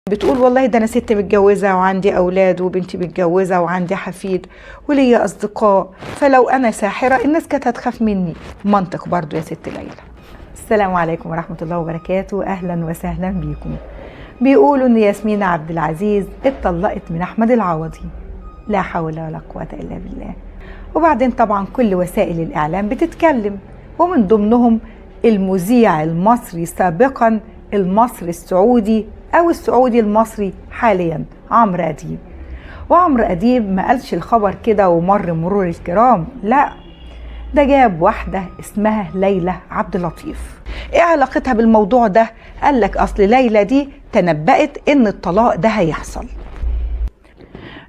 بتقول والله ده انا ست متجوزه وعندي اولاد وبنتي متجوزه وعندي حفيد وليا اصدقاء، فلو انا ساحره الناس كانت هتخاف مني. منطق برضو يا ست ليلى. السلام عليكم ورحمه الله وبركاته، اهلا وسهلا بيكم. بيقولوا ان ياسمين عبد العزيز اتطلقت من احمد العوضي، لا حول ولا قوه الا بالله. وبعدين طبعا كل وسائل الاعلام بتتكلم، ومن ضمنهم المذيع المصري سابقا، المصري السعودي او السعودي المصري حاليا، عمرو اديب. وعمرو اديب ما قالش الخبر كده ومر مرور الكرام، لا، ده جاب واحده اسمها ليلى عبد اللطيف. ايه علاقتها بالموضوع ده؟ قال لك اصل ليلى دي تنبأت ان الطلاق ده هيحصل.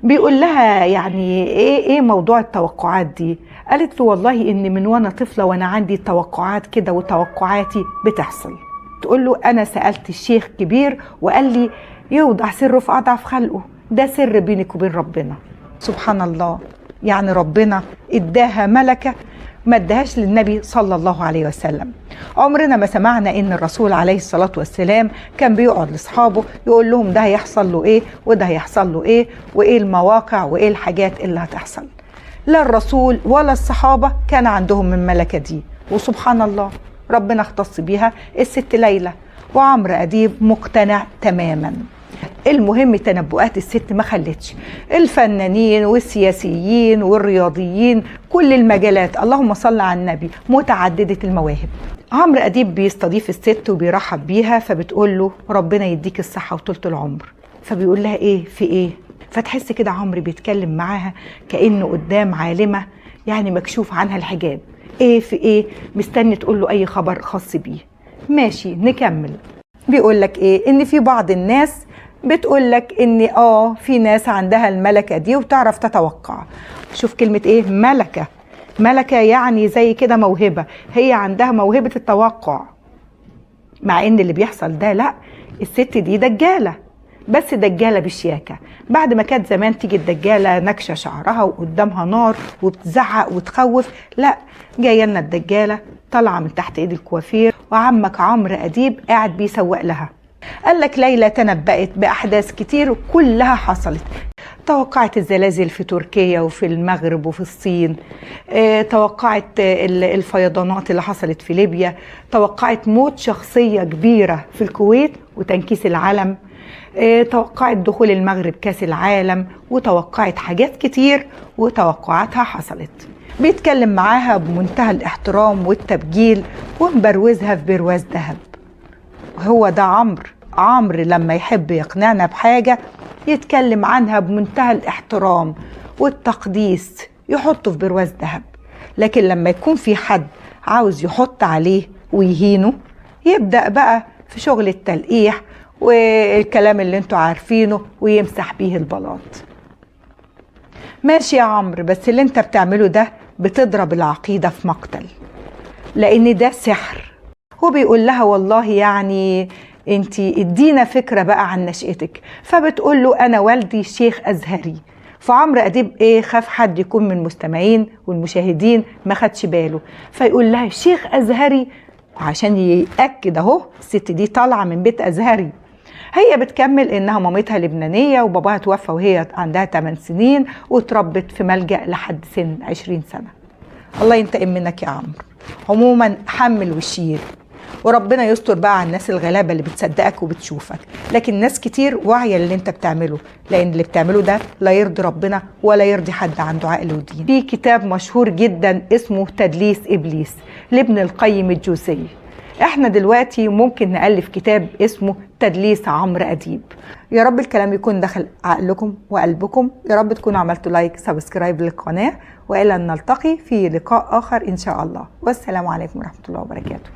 بيقول لها يعني ايه موضوع التوقعات دي؟ قالت له والله ان من وانا طفله وانا عندي توقعات كده وتوقعاتي بتحصل. تقول له انا سألت الشيخ كبير وقال لي يوضع سره في اضعف خلقه، ده سر بينك وبين ربنا. سبحان الله، يعني ربنا اداها ملكه ما اداهاش للنبي صلى الله عليه وسلم. عمرنا ما سمعنا ان الرسول عليه الصلاة والسلام كان بيقعد لاصحابه يقول لهم ده هيحصل له ايه وده هيحصل له ايه وايه المواقع وايه الحاجات اللي هتحصل. لا الرسول ولا الصحابة كان عندهم الملكة دي، وسبحان الله ربنا اختص بيها الست ليلى. وعمرو اديب مقتنع تماما. المهم تنبؤات الست ما خلتش الفنانين والسياسيين والرياضيين، كل المجالات اللهم صل على النبي متعددة المواهب. عمرو اديب بيستضيف الست وبيرحب بيها، فبتقول له ربنا يديك الصحة وطولة العمر. فبيقول لها ايه في ايه؟ فتحس كده عمرو بيتكلم معاها كأنه قدام عالمة يعني مكشوف عنها الحجاب. ايه في ايه؟ مستني تقول له اي خبر خاص بيه. ماشي نكمل. بيقول لك ايه؟ ان في بعض الناس بتقول لك ان في ناس عندها الملكة دي وتعرف تتوقع. شوف كلمة ايه؟ ملكة. ملكة يعني زي كده موهبة، هي عندها موهبة التوقع. مع ان اللي بيحصل ده لا، الست دي دجالة، بس دجالة بشياكة. بعد ما كانت زمان تيجي الدجالة نكشة شعرها وقدامها نار وبتزعق وتخوف، لا، جاية لنا الدجالة طالعة من تحت ايد الكوافير وعمك عمرو اديب قاعد بيسوق لها. قال لك ليلى تنبأت بأحداث كتير كلها حصلت. توقعت الزلازل في تركيا وفي المغرب وفي الصين، توقعت الفيضانات اللي حصلت في ليبيا، توقعت موت شخصية كبيرة في الكويت وتنكيس العلم، توقعت دخول المغرب كاس العالم، وتوقعت حاجات كتير وتوقعاتها حصلت. بيتكلم معاها بمنتهى الاحترام والتبجيل ومبروزها في برواز ذهب. هو ده عمرو لما يحب يقنعنا بحاجة يتكلم عنها بمنتهى الاحترام والتقديس، يحطه في برواز ذهب. لكن لما يكون في حد عاوز يحط عليه ويهينه، يبدأ بقى في شغل التلقيح والكلام اللي انتوا عارفينه ويمسح بيه البلاط. ماشي يا عمرو، بس اللي انت بتعمله ده بتضرب العقيدة في مقتل، لان ده سحر. وبيقول لها والله يعني انتي ادينا فكرة بقى عن نشأتك. فبتقول له انا والدي شيخ ازهري. فعمرو اديب خاف حد يكون من المستمعين والمشاهدين ما خدش باله، فيقول لها شيخ ازهري عشان يأكد اهو الست دي طالعة من بيت ازهري. هي بتكمل انها مامتها لبنانية وباباها توفى وهي عندها 8 سنين وتربت في ملجأ لحد سن 20 سنة. الله ينتقم منك يا عمرو. عموما حمل وشيل، وربنا يستر بقى على الناس الغلابة اللي بتصدقك وبتشوفك. لكن ناس كتير واعية اللي انت بتعمله، لان اللي بتعمله ده لا يرضي ربنا ولا يرضي حد عنده عقل ودين. في كتاب مشهور جدا اسمه تدليس ابليس لابن القيم الجوزي. احنا دلوقتي ممكن نألف كتاب اسمه تدليس عمرو اديب. يا رب الكلام يكون دخل عقلكم وقلبكم، يا رب تكونوا عملتوا لايك سبسكرايب للقناة، وإلى أن نلتقي في لقاء آخر إن شاء الله، والسلام عليكم ورحمة الله وبركاته.